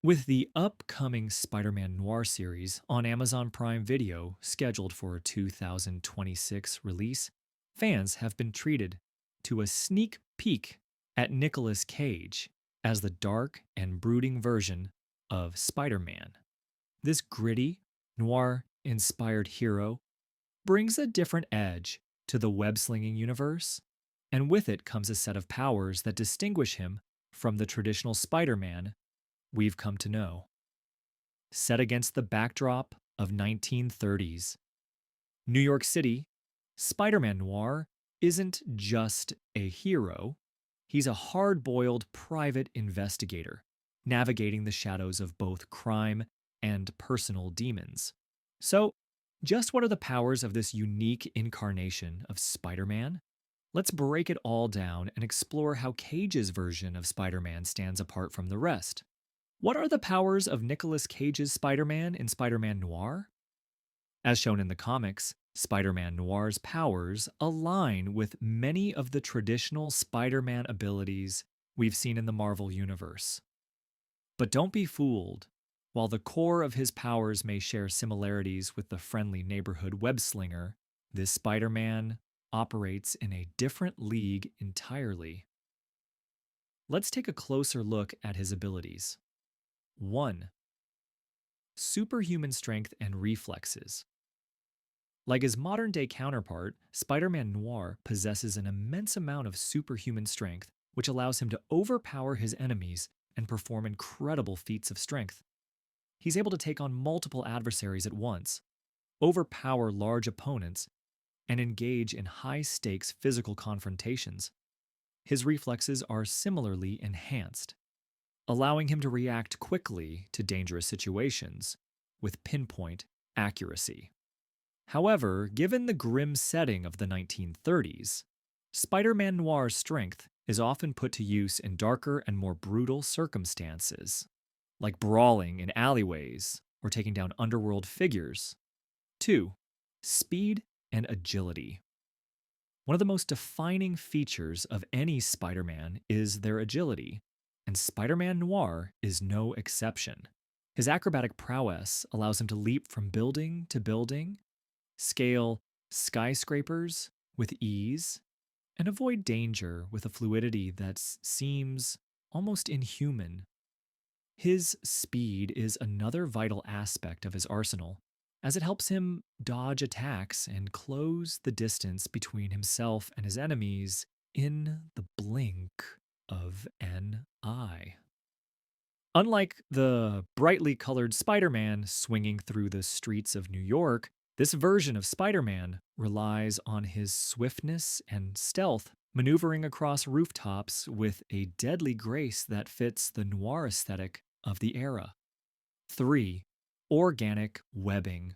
With the upcoming Spider-Man Noir series on Amazon Prime Video scheduled for a 2026 release, fans have been treated to a sneak peek at Nicolas Cage as the dark and brooding version of Spider-Man. This gritty, noir-inspired hero brings a different edge to the web-slinging universe, and with it comes a set of powers that distinguish him from the traditional Spider-Man we've come to know. Set against the backdrop of 1930s New York City, Spider-Man Noir isn't just a hero, he's a hard-boiled private investigator, navigating the shadows of both crime and personal demons. So, just what are the powers of this unique incarnation of Spider-Man? Let's break it all down and explore how Cage's version of Spider-Man stands apart from the rest. What are the powers of Nicolas Cage's Spider-Man in Spider-Man Noir? As shown in the comics, Spider-Man Noir's powers align with many of the traditional Spider-Man abilities we've seen in the Marvel Universe. But don't be fooled. While the core of his powers may share similarities with the friendly neighborhood web-slinger, this Spider-Man operates in a different league entirely. Let's take a closer look at his abilities. 1. Superhuman strength and reflexes. Like his modern day counterpart, Spider Man Noir possesses an immense amount of superhuman strength, which allows him to overpower his enemies and perform incredible feats of strength. He's able to take on multiple adversaries at once, overpower large opponents, and engage in high stakes physical confrontations. His reflexes are similarly enhanced, allowing him to react quickly to dangerous situations with pinpoint accuracy. However, given the grim setting of the 1930s, Spider-Man Noir's strength is often put to use in darker and more brutal circumstances, like brawling in alleyways or taking down underworld figures. 2. Speed and agility. One of the most defining features of any Spider-Man is their agility, and Spider-Man Noir is no exception. His acrobatic prowess allows him to leap from building to building, scale skyscrapers with ease, and avoid danger with a fluidity that seems almost inhuman. His speed is another vital aspect of his arsenal, as it helps him dodge attacks and close the distance between himself and his enemies in the blink of an eye. Unlike the brightly colored Spider Man swinging through the streets of New York, this version of Spider Man relies on his swiftness and stealth, maneuvering across rooftops with a deadly grace that fits the noir aesthetic of the era. 3. Organic webbing.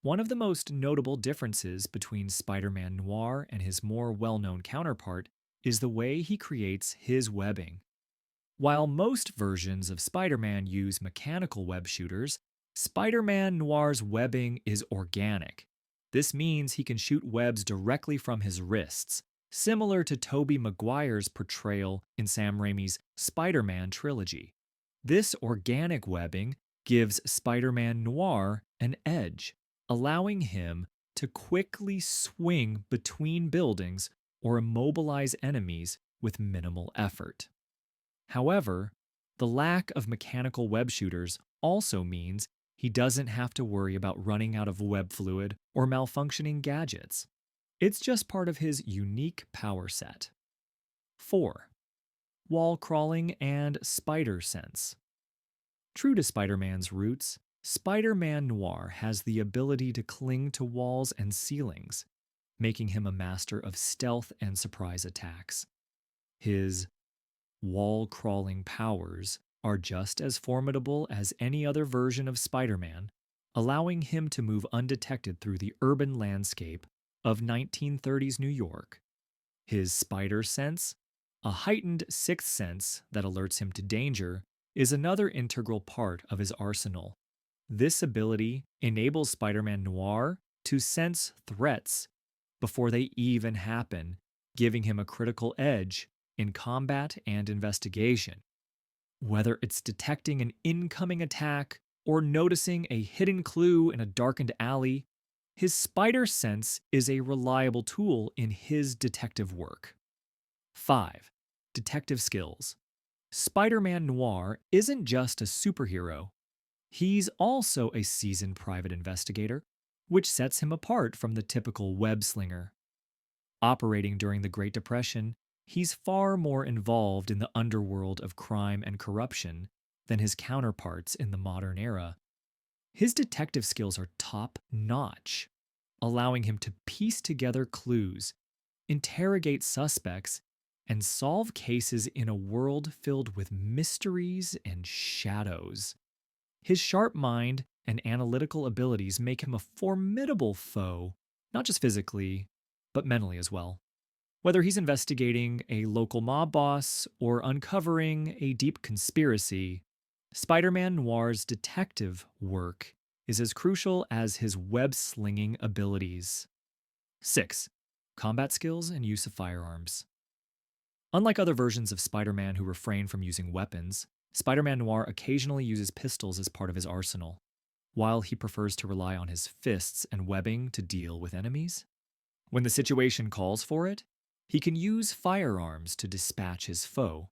One of the most notable differences between Spider Man Noir and his more well known counterpart is the way he creates his webbing. While most versions of Spider Man use mechanical web shooters, Spider Man Noir's webbing is organic. This means he can shoot webs directly from his wrists, similar to Tobey Maguire's portrayal in Sam Raimi's Spider-Man trilogy. This organic webbing gives Spider-Man Noir an edge, allowing him to quickly swing between buildings or immobilize enemies with minimal effort. However, the lack of mechanical web shooters also means he doesn't have to worry about running out of web fluid or malfunctioning gadgets. It's just part of his unique power set. 4. Wall crawling and spider sense. True to Spider-Man's roots, Spider-Man Noir has the ability to cling to walls and ceilings, making him a master of stealth and surprise attacks. His wall-crawling powers are just as formidable as any other version of Spider-Man, allowing him to move undetected through the urban landscape of 1930s New York. His spider sense, a heightened sixth sense that alerts him to danger, is another integral part of his arsenal. This ability enables Spider-Man Noir to sense threats before they even happen, giving him a critical edge in combat and investigation. Whether it's detecting an incoming attack or noticing a hidden clue in a darkened alley, his spider sense is a reliable tool in his detective work. 5. Detective skills. Spider-Man Noir isn't just a superhero. He's also a seasoned private investigator, which sets him apart from the typical web slinger. Operating during the Great Depression, he's far more involved in the underworld of crime and corruption than his counterparts in the modern era. His detective skills are top notch, allowing him to piece together clues, interrogate suspects, and solve cases in a world filled with mysteries and shadows. His sharp mind and analytical abilities make him a formidable foe, not just physically, but mentally as well. Whether he's investigating a local mob boss or uncovering a deep conspiracy, Spider Man Noir's detective work is as crucial as his web slinging abilities. 6. Combat skills and use of firearms. Unlike other versions of Spider Man who refrain from using weapons, Spider Man Noir occasionally uses pistols as part of his arsenal, while he prefers to rely on his fists and webbing to deal with enemies. When the situation calls for it, he can use firearms to dispatch his foe.